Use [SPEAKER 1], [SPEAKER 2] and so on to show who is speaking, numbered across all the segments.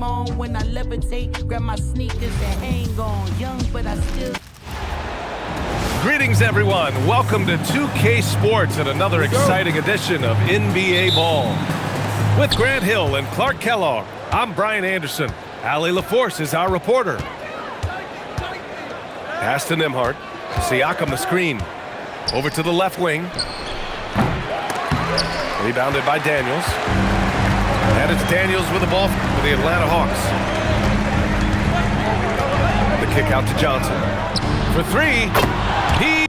[SPEAKER 1] game on when I levitate. Grab my sneakers and hang on. Young, but I still...
[SPEAKER 2] Greetings, everyone. Welcome to 2K Sports and another exciting edition of NBA Ball. With Grant Hill and Clark Kellogg, I'm Brian Anderson. Allie LaForce is our reporter. Pass to Nembhard. Siakam the screen. Over to the left wing. Rebounded by Daniels. And it's Daniels with the ball for the Atlanta Hawks. The kick out to Johnson. For three. He...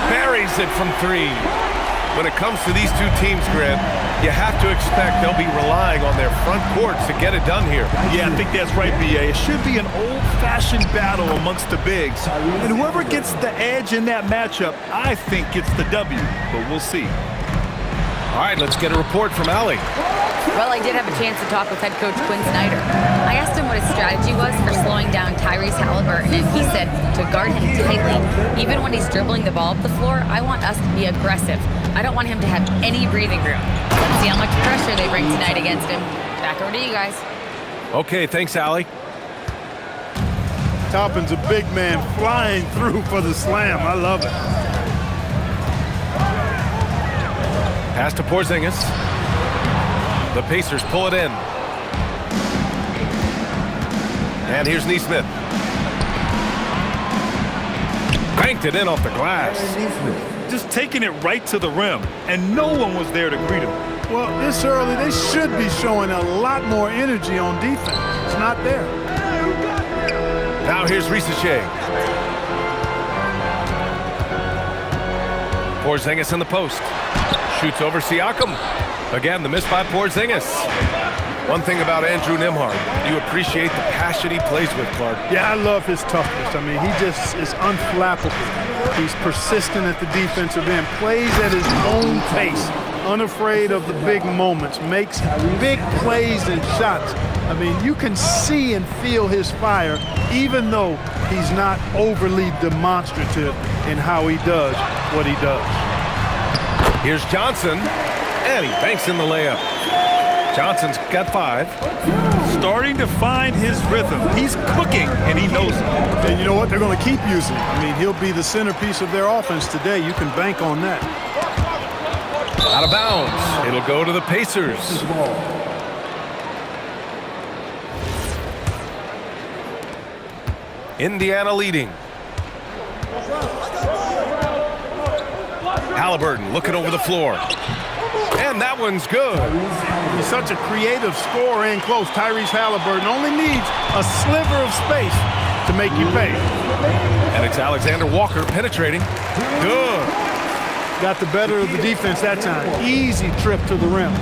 [SPEAKER 2] buries it from three. When it comes to these two teams, Grant, you have to expect they'll be relying on their front courts to get it done here.
[SPEAKER 3] Yeah, I think that's right, B.A. It should be an old-fashioned battle amongst the bigs. And whoever gets the edge in that matchup, I think gets the W. But we'll see.
[SPEAKER 2] All right, let's get a report from Allie.
[SPEAKER 4] Well, I did have a chance to talk with head coach Quinn Snyder. I asked him what his strategy was for slowing down Tyrese Haliburton, and he said to guard him tightly. Even when he's dribbling the ball up the floor, I want us to be aggressive. I don't want him to have any breathing room. Let's see how much pressure they bring tonight against him. Back over to you guys.
[SPEAKER 2] Okay, thanks, Allie.
[SPEAKER 5] Toppin's a big man flying through for the slam. I love it.
[SPEAKER 2] Pass to Porzingis. The Pacers pull it in. And here's Nesmith. Banked it in off the glass.
[SPEAKER 3] Just taking it right to the rim, and no one was there to greet him.
[SPEAKER 5] Well, this early, they should be showing a lot more energy on defense. It's not there.
[SPEAKER 2] Now here's Risacher. Porzingis in the post. Shoots over Siakam. Again, the miss by Porzingis. One thing about Andrew Nembhard, you appreciate the passion he plays with, Clark.
[SPEAKER 5] Yeah, I love his toughness. I mean, he just is unflappable. He's persistent at the defensive end, plays at his own pace, unafraid of the big moments, makes big plays and shots. I mean, you can see and feel his fire, even though he's not overly demonstrative in how he does what he does.
[SPEAKER 2] Here's Johnson. And he banks in the layup. Johnson's got 5.
[SPEAKER 3] Starting to find his rhythm. He's cooking, and he knows it.
[SPEAKER 5] And you know what? They're going to keep using him. I mean, he'll be the centerpiece of their offense today. You can bank on that.
[SPEAKER 2] Out of bounds. It'll go to the Pacers. Indiana leading. Haliburton looking over the floor. And that one's good.
[SPEAKER 5] He's such a creative scorer in close. Tyrese Haliburton only needs a sliver of space to make you pay.
[SPEAKER 2] And it's Alexander Walker penetrating. Good.
[SPEAKER 5] Got the better of the defense that time. Easy trip to the rim.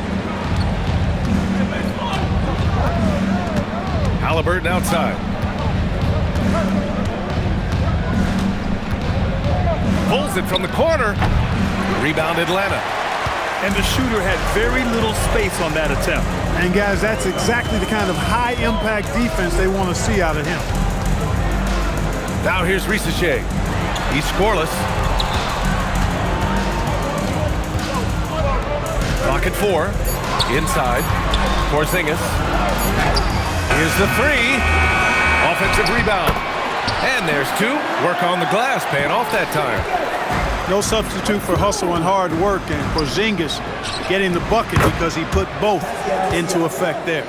[SPEAKER 2] Haliburton outside. Pulls it from the corner. Rebound Atlanta.
[SPEAKER 3] And the shooter had very little space on that attempt.
[SPEAKER 5] And guys, that's exactly the kind of high-impact defense they want to see out of him.
[SPEAKER 2] Now here's Risacher. He's scoreless. Clock at 4. Inside. Porzingis. Here's the 3. Offensive rebound. And there's 2. Work on the glass, paying off that time.
[SPEAKER 5] No substitute for hustle and hard work, and Porzingis getting the bucket because he put both into effect there.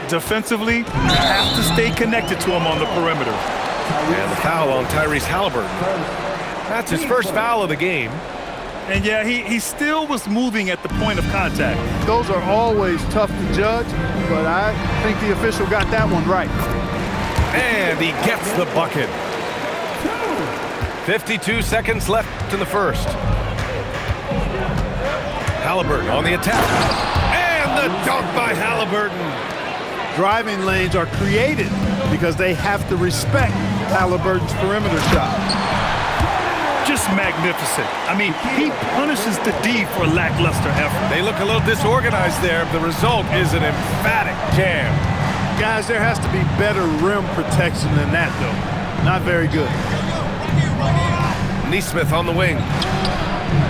[SPEAKER 3] Defensively, you have to stay connected to him on the perimeter.
[SPEAKER 2] And the foul on Tyrese Haliburton. That's his first foul of the game.
[SPEAKER 3] And yeah, he still was moving at the point of contact.
[SPEAKER 5] Those are always tough to judge, but I think the official got that one right.
[SPEAKER 2] And he gets the bucket. 52 seconds left in the first. Halliburton on the attack. And the dunk by Halliburton.
[SPEAKER 5] Driving lanes are created because they have to respect Halliburton's perimeter shot.
[SPEAKER 3] Just magnificent. I mean, he punishes the D for lackluster effort.
[SPEAKER 2] They look a little disorganized there. The result is an emphatic jam.
[SPEAKER 5] Guys, there has to be better rim protection than that, though. Not very good.
[SPEAKER 2] Nesmith on the wing.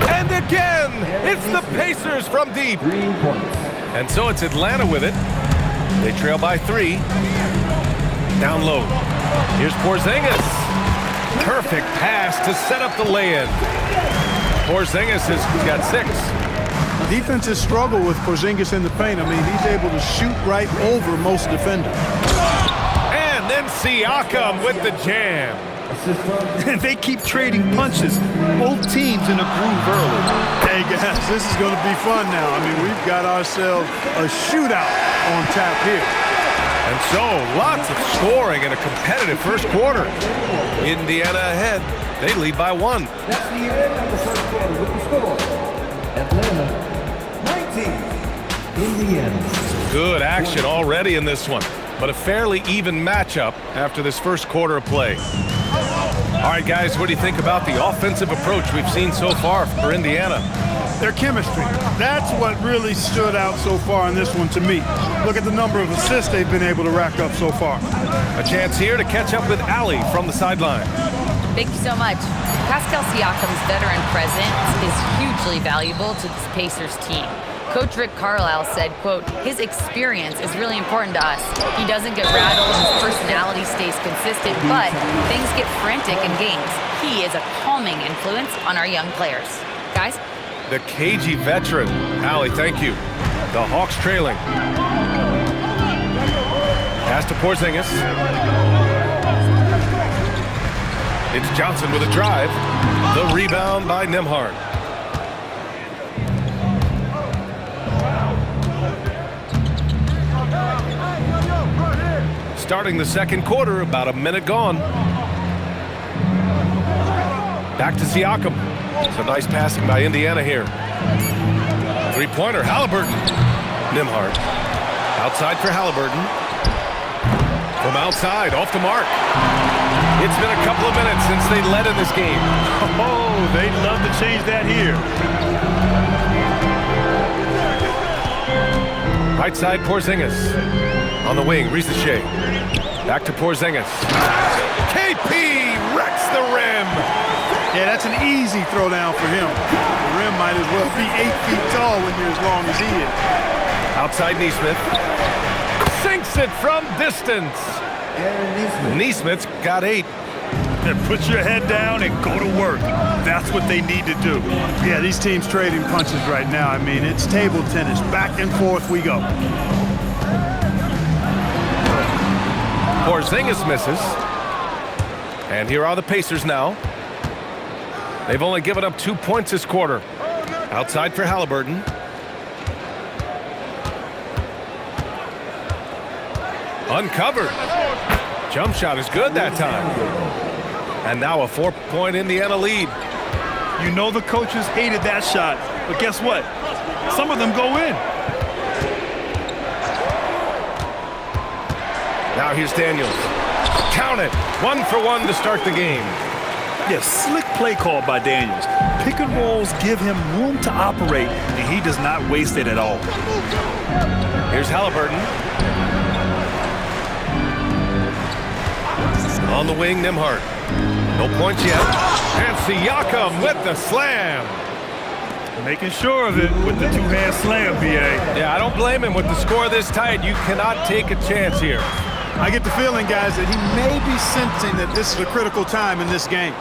[SPEAKER 2] And again, it's the Pacers from deep. And so it's Atlanta with it. They trail by 3. Down low. Here's Porzingis. Perfect pass to set up the lay-in. Porzingis has got 6.
[SPEAKER 5] Defenses struggle with Porzingis in the paint. I mean, he's able to shoot right over most defenders.
[SPEAKER 2] And then Siakam with the jam.
[SPEAKER 3] They keep trading punches. Both teams in a groove early.
[SPEAKER 5] Hey, guys, this is going to be fun now. I mean, we've got ourselves a shootout on tap here.
[SPEAKER 2] And so, lots of scoring in a competitive first quarter. Indiana ahead. They lead by 1.
[SPEAKER 6] That's the end of the first quarter with the score. Atlanta 19, Indiana.
[SPEAKER 2] Good action already in this one, but a fairly even matchup after this first quarter of play. All right, guys, what do you think about the offensive approach we've seen so far for Indiana?
[SPEAKER 5] Their chemistry. That's what really stood out so far in this one to me. Look at the number of assists they've been able to rack up so far.
[SPEAKER 2] A chance here to catch up with Allie from the sideline.
[SPEAKER 4] Thank you so much. Pascal Siakam's veteran presence is hugely valuable to this Pacers team. Coach Rick Carlisle said, quote, his experience is really important to us. He doesn't get rattled, his personality stays consistent, but things get frantic in games. He is a calming influence on our young players. Guys?
[SPEAKER 2] The cagey veteran. Allie, thank you. The Hawks trailing. Pass to Porzingis. It's Johnson with a drive. The rebound by Nembhard. Starting the second quarter, about a minute gone. Back to Siakam. So nice passing by Indiana here. Three-pointer, Halliburton. Nembhard. Outside for Halliburton. From outside, off the mark. It's been a couple of minutes since they led in this game.
[SPEAKER 3] Oh, they'd love to change that here.
[SPEAKER 2] Right side, Porzingis. On the wing, Risache. Back to Porzingis. KP wrecks the rim.
[SPEAKER 5] Yeah, that's an easy throwdown for him. The rim might as well be 8 feet tall when you're as long as he is.
[SPEAKER 2] Outside Nesmith. Sinks it from distance. Nesmith's got 8.
[SPEAKER 3] Then put your head down and go to work. That's what they need to do.
[SPEAKER 5] Yeah, these teams trading punches right now. I mean, it's table tennis. Back and forth we go.
[SPEAKER 2] Porzingis misses. And here are the Pacers now. They've only given up 2 points this quarter. Outside for Halliburton. Uncovered. Jump shot is good that time. And now a 4-point Indiana lead.
[SPEAKER 3] You know the coaches hated that shot, but guess what? Some of them go in.
[SPEAKER 2] Now here's Daniels. Count it. 1 for 1 to start the game.
[SPEAKER 3] Yes, slick play call by Daniels. Pick and rolls give him room to operate, and he does not waste it at all.
[SPEAKER 2] Here's Halliburton. On the wing, Nembhard. No points yet. And Siakam with the slam.
[SPEAKER 3] Making sure of it with the two-hand slam, B.A.
[SPEAKER 2] Yeah, I don't blame him. With the score this tight, you cannot take a chance here.
[SPEAKER 5] I get the feeling, guys, that he may be sensing that this is a critical time in this game.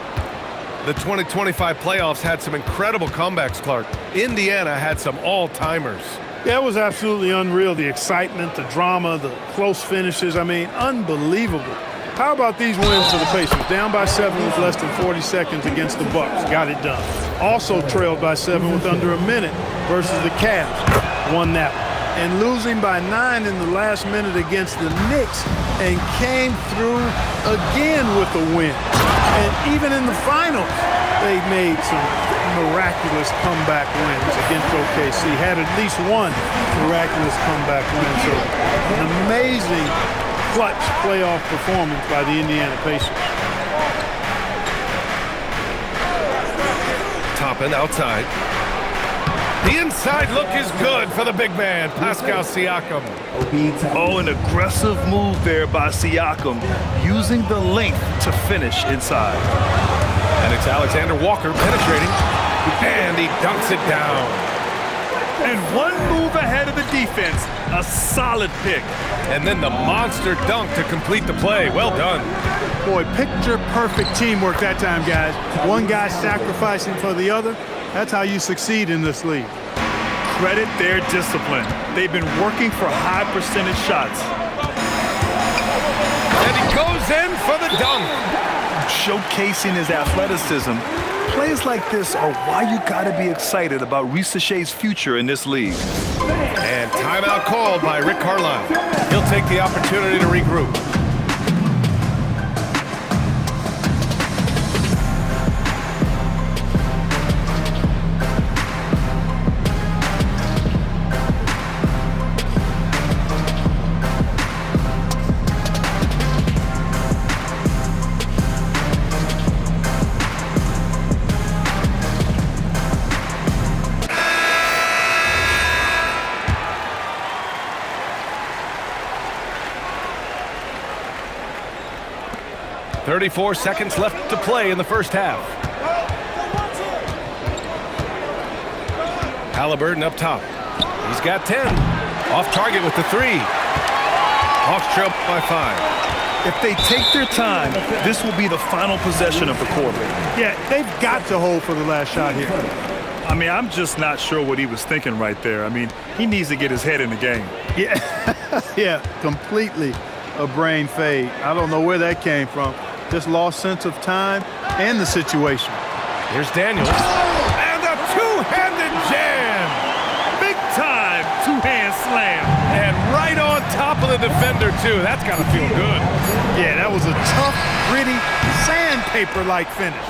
[SPEAKER 2] The 2025 playoffs had some incredible comebacks, Clark. Indiana had some all-timers.
[SPEAKER 5] Yeah, it was absolutely unreal. The excitement, the drama, the close finishes. I mean, unbelievable. How about these wins for the Pacers? Down by 7 with less than 40 seconds against the Bucks. Got it done. Also trailed by 7 with under a minute versus the Cavs. Won that one. And losing by 9 in the last minute against the Knicks and came through again with a win. And even in the finals, they made some miraculous comeback wins against OKC. Had at least one miraculous comeback win. So an amazing clutch playoff performance by the Indiana Pacers.
[SPEAKER 2] Toppin outside. The inside look is good for the big man, Pascal Siakam.
[SPEAKER 3] Oh, an aggressive move there by Siakam, using the length to finish inside.
[SPEAKER 2] And it's Alexander Walker penetrating, and he dunks it down.
[SPEAKER 3] And one move ahead of the defense, a solid pick.
[SPEAKER 2] And then the monster dunk to complete the play. Well done.
[SPEAKER 5] Boy, picture-perfect teamwork that time, guys. One guy sacrificing for the other. That's how you succeed in this league.
[SPEAKER 3] Credit their discipline. They've been working for high percentage shots.
[SPEAKER 2] And he goes in for the dunk.
[SPEAKER 3] Showcasing his athleticism. Plays like this are why you gotta be excited about Reese Shay's future in this league.
[SPEAKER 2] And timeout called by Rick Carlisle. He'll take the opportunity to regroup. .34 seconds left to play in the first half. Halliburton up top. He's got 10. Off target with the 3. Hawks trail by 5.
[SPEAKER 3] If they take their time, this will be the final possession of the quarter.
[SPEAKER 5] Yeah, they've got to hold for the last shot here.
[SPEAKER 3] I mean, I'm just not sure what he was thinking right there. I mean, he needs to get his head in the game.
[SPEAKER 5] Yeah, yeah, completely a brain fade. I don't know where that came from. Just lost sense of time and the situation.
[SPEAKER 2] Here's Daniels. And a two-handed jam.
[SPEAKER 3] Big time two-hand slam.
[SPEAKER 2] And right on top of the defender, too. That's got to feel good.
[SPEAKER 5] Yeah, that was a tough, gritty, sandpaper-like finish.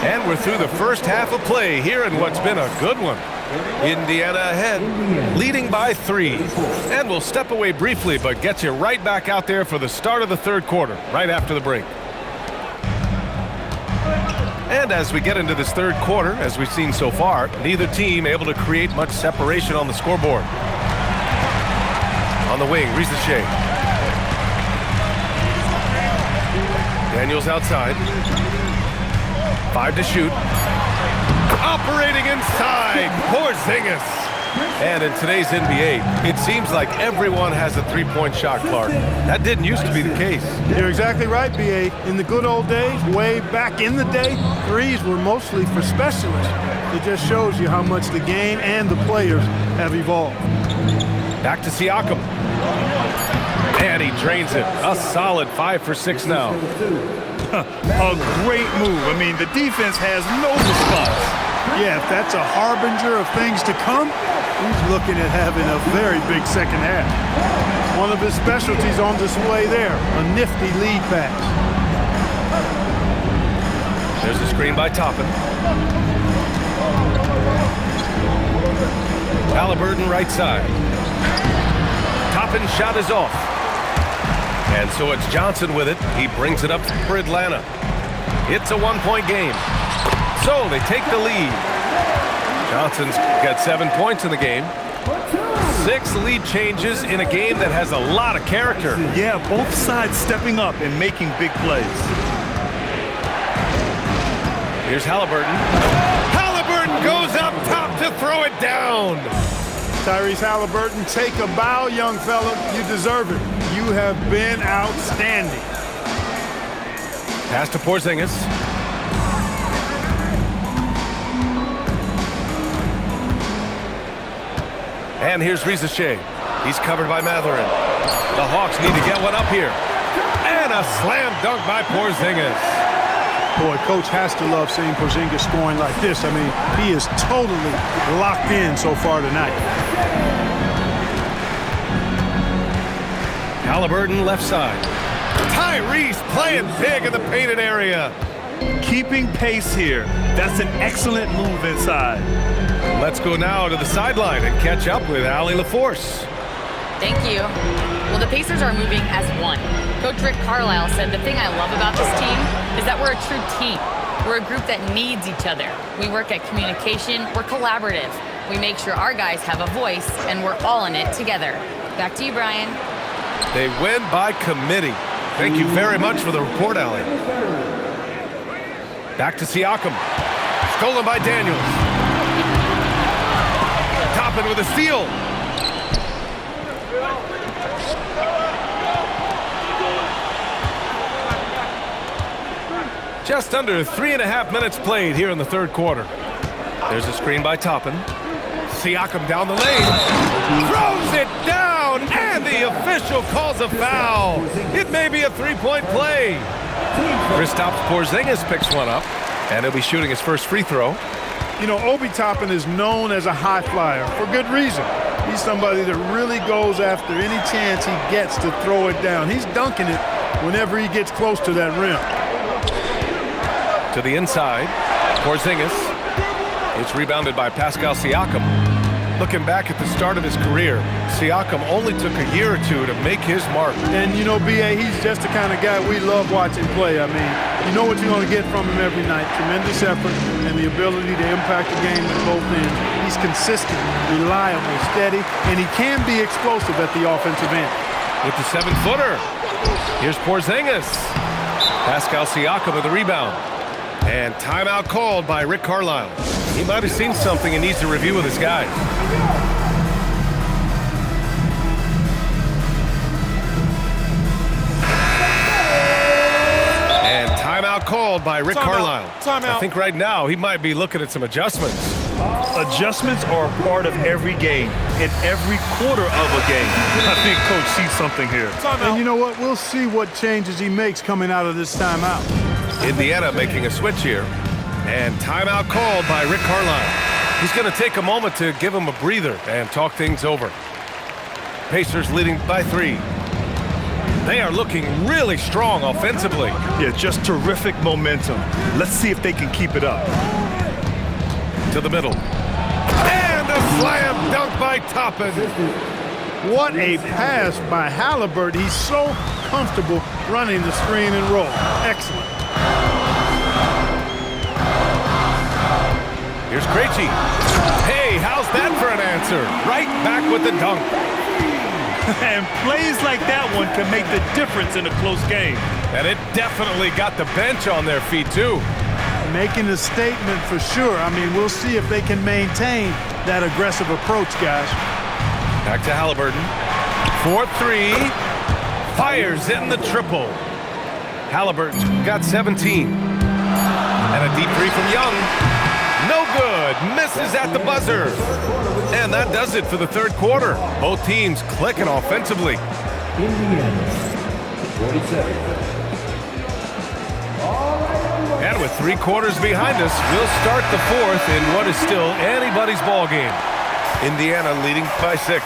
[SPEAKER 2] And we're through the first half of play here in what's been a good one. Indiana ahead, leading by 3. And we'll step away briefly, but get you right back out there for the start of the third quarter, right after the break. And as we get into this third quarter, as we've seen so far, neither team able to create much separation on the scoreboard. On the wing, Reese Shea. Daniels outside. 5 to shoot. Operating inside, Porzingis. And in today's NBA, it seems like everyone has a three-point shot, Clark. That didn't used to be the case.
[SPEAKER 5] You're exactly right, B.A. In the good old days, way back in the day, threes were mostly for specialists. It just shows you how much the game and the players have evolved.
[SPEAKER 2] Back to Siakam. And he drains it. A solid 5 for 6 now.
[SPEAKER 3] A great move. I mean, the defense has no response.
[SPEAKER 5] Yeah, if that's a harbinger of things to come, he's looking at having a very big second half. One of his specialties on display there, a nifty lead pass.
[SPEAKER 2] There's a screen by Toppin. Halliburton right side. Toppin's shot is off. And so it's Johnson with it. He brings it up for Atlanta. It's a one-point game. So they take the lead. Johnson's got 7 points in the game. 6 lead changes in a game that has a lot of character.
[SPEAKER 3] Yeah, both sides stepping up and making big plays.
[SPEAKER 2] Here's Halliburton. Halliburton goes up top to throw it down.
[SPEAKER 5] Tyrese Halliburton, take a bow, young fella. You deserve it. You have been outstanding.
[SPEAKER 2] Pass to Porzingis. And here's Reese Shea. He's covered by Matherin. The Hawks need to get one up here. And a slam dunk by Porzingis.
[SPEAKER 5] Boy, Coach has to love seeing Porzingis scoring like this. I mean, he is totally locked in so far tonight.
[SPEAKER 2] Halliburton left side. Tyrese playing big in the painted area.
[SPEAKER 3] Keeping pace here. That's an excellent move inside.
[SPEAKER 2] Let's go now to the sideline and catch up with Allie LaForce.
[SPEAKER 4] Thank you. Well, the Pacers are moving as one. Coach Rick Carlisle said the thing I love about this team is that we're a true team. We're a group that needs each other. We work at communication. We're collaborative. We make sure our guys have a voice, and we're all in it together. Back to you, Brian.
[SPEAKER 2] They win by committee. Thank you very much for the report, Allie. Back to Siakam. Stolen by Daniels. Toppin with a steal. Just under 3.5 minutes played here in the third quarter. There's a screen by Toppin. Siakam down the lane. Throws it down, and the official calls a foul. It may be a three-point play. Kristaps Porzingis picks one up, and he'll be shooting his first free throw.
[SPEAKER 5] You know, Obi Toppin is known as a high flyer for good reason. He's somebody that really goes after any chance he gets to throw it down. He's dunking it whenever he gets close to that rim.
[SPEAKER 2] To the inside, Porzingis. It's rebounded by Pascal Siakam. Looking back at the start of his career, Siakam only took a year or two to make his mark.
[SPEAKER 5] And, you know, B.A., he's just the kind of guy we love watching play. I mean, you know what you're going to get from him every night. Tremendous effort and the ability to impact the game at both ends. He's consistent, reliable, steady, and he can be explosive at the offensive end.
[SPEAKER 2] With the 7-footer, here's Porzingis. Pascal Siakam with the rebound. And timeout called by Rick Carlisle. He might have seen something and needs to review with his guys. And timeout called by Rick Carlisle. I think right now he might be looking at some adjustments.
[SPEAKER 3] Adjustments are a part of every game, in every quarter of a game. I think Coach sees something here.
[SPEAKER 5] And you know what? We'll see what changes he makes coming out of this timeout.
[SPEAKER 2] Indiana making a switch here. And timeout called by Rick Carlisle. He's going to take a moment to give him a breather and talk things over. Pacers leading by 3. They are looking really strong offensively.
[SPEAKER 3] Yeah, just terrific momentum. Let's see if they can keep it up.
[SPEAKER 2] To the middle. And a slam dunk by Toppin.
[SPEAKER 5] What a pass by Halliburton. He's so comfortable running the screen and roll. Excellent.
[SPEAKER 2] Here's Krejci. Hey, how's that for an answer? Right back with the dunk.
[SPEAKER 3] And plays like that one can make the difference in a close game.
[SPEAKER 2] And it definitely got the bench on their feet, too.
[SPEAKER 5] Making a statement for sure. I mean, we'll see if they can maintain that aggressive approach, guys.
[SPEAKER 2] Back to Halliburton. 4-3. Fires in the triple. Halliburton got 17. And a deep three from Young. No good. Misses at the buzzer. And that does it for the third quarter. Both teams clicking offensively.
[SPEAKER 6] Indiana, 47.
[SPEAKER 2] And with 3 quarters behind us, we'll start the fourth in what is still anybody's ball game. Indiana leading by 6.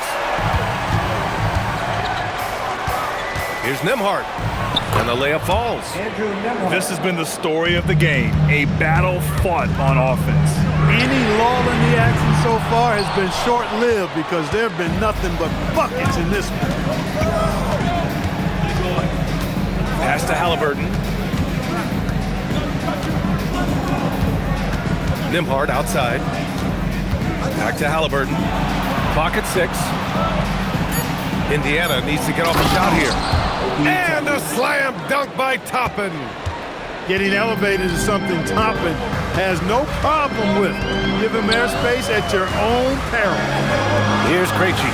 [SPEAKER 2] Here's Nembhard. And the layup falls.
[SPEAKER 3] This has been the story of the game, a battle fought on offense.
[SPEAKER 5] Any lull in the action so far has been short-lived because there have been nothing but buckets in this one.
[SPEAKER 2] Pass to Halliburton. Nembhard outside. Back to Halliburton. Clock at 6. Indiana needs to get off a shot here. And a slam dunk by Toppin.
[SPEAKER 5] Getting elevated is something Toppin has no problem with. Give him airspace at your own peril.
[SPEAKER 2] Here's Krejci.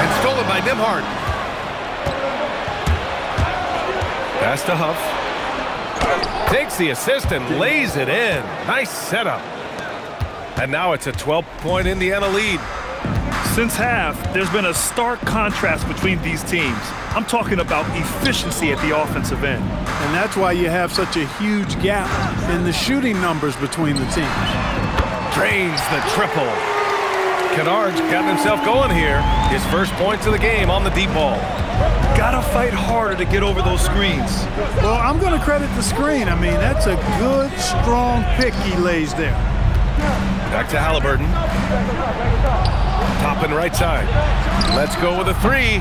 [SPEAKER 2] And stolen by Nembhard. Pass to Huff. Takes the assist and lays it in. Nice setup. And now it's a 12-point Indiana lead.
[SPEAKER 3] Since half, there's been a stark contrast between these teams. I'm talking about efficiency at the offensive end.
[SPEAKER 5] And that's why you have such a huge gap in the shooting numbers between the teams.
[SPEAKER 2] Drains the triple. Kennard's got himself going here. His first points of the game on the deep ball.
[SPEAKER 3] Gotta fight harder to get over those screens.
[SPEAKER 5] Well, I'm going to credit the screen. I mean, that's a good, strong pick he lays there.
[SPEAKER 2] Back to Halliburton. Top and right side. Let's go with a three.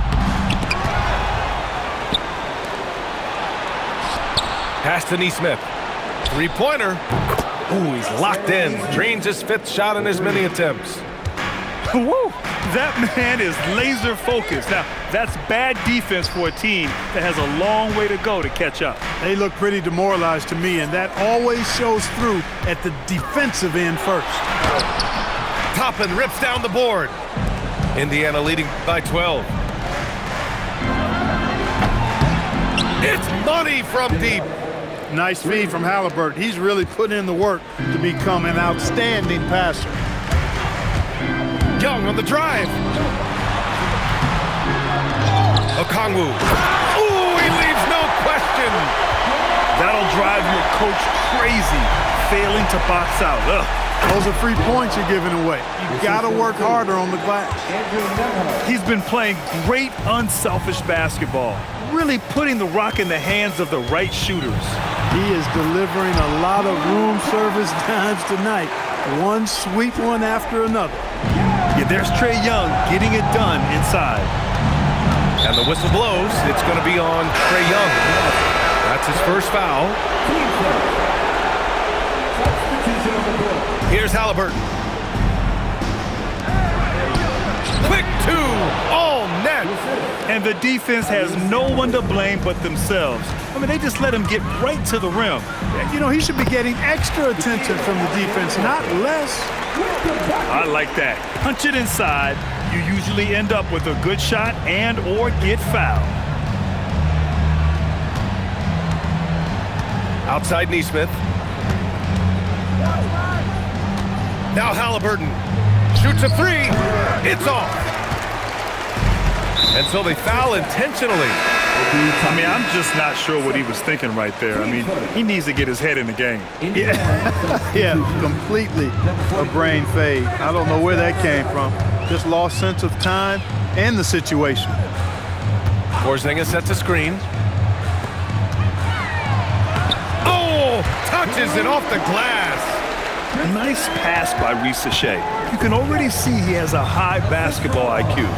[SPEAKER 2] Pass to Neesmith. Three-pointer. Ooh, he's locked in. Drains his 5th shot in as many attempts.
[SPEAKER 3] Woo! That man is laser focused. Now, that's bad defense for a team that has a long way to go to catch up.
[SPEAKER 5] They look pretty demoralized to me, and that always shows through at the defensive end first.
[SPEAKER 2] Toppin rips down the board. Indiana leading by 12. It's money from deep.
[SPEAKER 5] Nice feed from Halliburton. He's really put in the work to become an outstanding passer.
[SPEAKER 2] Young on the drive. Okongwu. Ooh, he leaves no question.
[SPEAKER 3] That'll drive your coach crazy, failing to box out. Ugh.
[SPEAKER 5] Those are 3 points you're giving away. You got to work harder on the glass.
[SPEAKER 3] He's been playing great, unselfish basketball, really putting the rock in the hands of the right shooters.
[SPEAKER 5] He is delivering a lot of room service dimes tonight. One sweet one after another.
[SPEAKER 3] Yeah, there's Trae Young getting it done inside.
[SPEAKER 2] And the whistle blows. It's going to be on Trae Young. That's his first foul. Here's Halliburton. Quick two, all net.
[SPEAKER 3] And the defense has no one to blame but themselves. I mean, they just let him get right to the rim.
[SPEAKER 5] You know, he should be getting extra attention from the defense, not less.
[SPEAKER 3] I like that. Punch it inside. You usually end up with a good shot and or get fouled.
[SPEAKER 2] Outside Neesmith. Now Halliburton shoots a three. It's off. And so they foul intentionally.
[SPEAKER 3] I mean, I'm just not sure what he was thinking right there. I mean, he needs to get his head in the game.
[SPEAKER 5] Yeah, completely a brain fade. I don't know where that came from. Just lost sense of time and the situation.
[SPEAKER 2] Porzingis sets a screen. Oh, touches it off the glass.
[SPEAKER 3] Nice pass by Reese Shea. You can already see he has a high basketball IQ.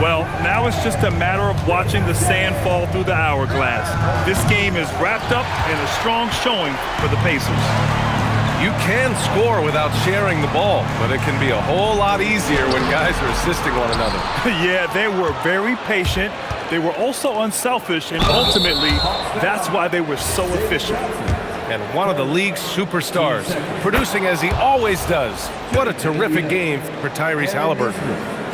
[SPEAKER 3] Well, now it's just a matter of watching the sand fall through the hourglass. This game is wrapped up in a strong showing for the Pacers.
[SPEAKER 2] You can score without sharing the ball, but it can be a whole lot easier when guys are assisting one another.
[SPEAKER 3] Yeah, they were very patient. They were also unselfish, and ultimately, that's why they were so efficient.
[SPEAKER 2] And one of the league's superstars, producing as he always does. What a terrific game for Tyrese Halliburton.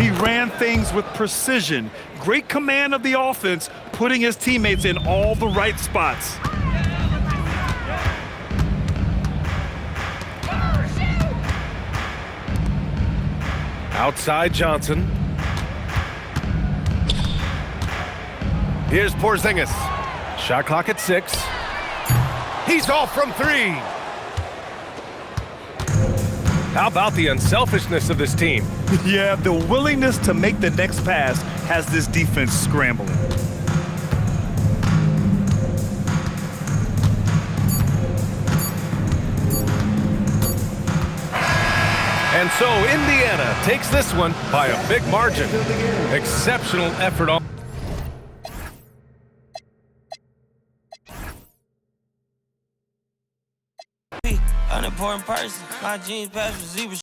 [SPEAKER 3] He ran things with precision, great command of the offense, putting his teammates in all the right spots.
[SPEAKER 2] Outside Johnson. Here's Porzingis. Shot clock at 6. He's off from 3. How about the unselfishness of this team?
[SPEAKER 3] Yeah, the willingness to make the next pass has this defense scrambling.
[SPEAKER 2] And so Indiana takes this one by a big margin. Exceptional effort on.
[SPEAKER 7] Unimportant person. My jeans pass receiver.